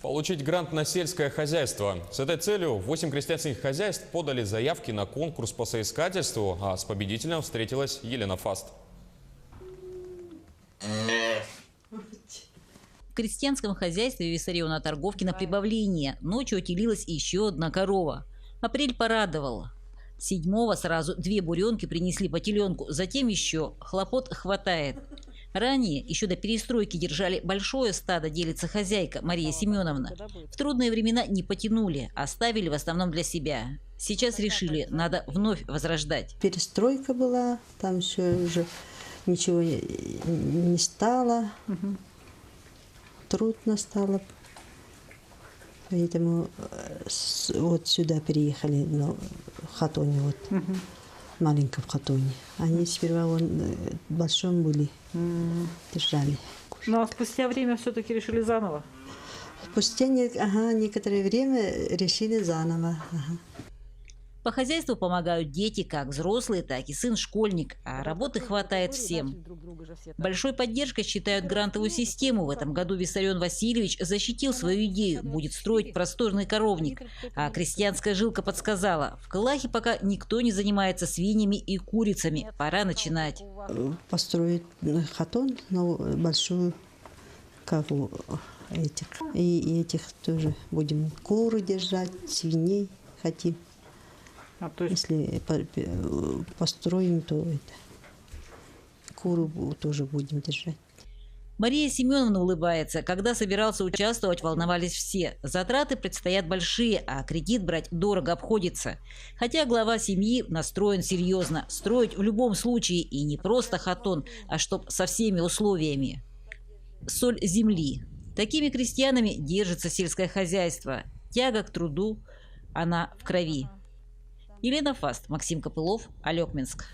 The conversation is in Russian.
Получить грант на сельское хозяйство. С этой целью 8 крестьянских хозяйств подали заявки на конкурс по соискательству, а с победителем встретилась Елена Фаст. В крестьянском хозяйстве Виссариона-Торговки на прибавление. Ночью отелилась еще одна корова. Апрель порадовал. 7-го сразу 2 буренки принесли по теленку, затем еще. Хлопот хватает. Ранее, еще до перестройки, держали большое стадо, делится хозяйка Мария Семеновна. В трудные времена не потянули, оставили в основном для себя. Сейчас решили, надо вновь возрождать. Перестройка была, там все уже ничего не стало. Трудно стало. Поэтому вот сюда переехали, в Хатоне, вот, маленьком Хатоне. Они сперва в большом были, держали. Ну а спустя время все-таки решили заново? Спустя некоторое время решили заново. По хозяйству помогают дети, как взрослые, так и сын-школьник, а работы хватает всем. Большой поддержкой считают грантовую систему. В этом году Виссарион Васильевич защитил свою идею, будет строить просторный коровник. А крестьянская жилка подсказала, в Кылахе пока никто не занимается свиньями и курицами, пора начинать. Построить хатон, но большую, как у этих. И этих тоже будем куры держать, свиней хотим. То есть... Если построим, то куру тоже будем держать. Мария Семеновна улыбается. Когда собирался участвовать, волновались все. Затраты предстоят большие, а кредит брать дорого обходится. Хотя глава семьи настроен серьезно. Строить в любом случае и не просто хатон, а чтоб со всеми условиями. Соль земли. Такими крестьянами держится сельское хозяйство. Тяга к труду, она в крови. Елена Фаст, Максим Копылов, Алекминск.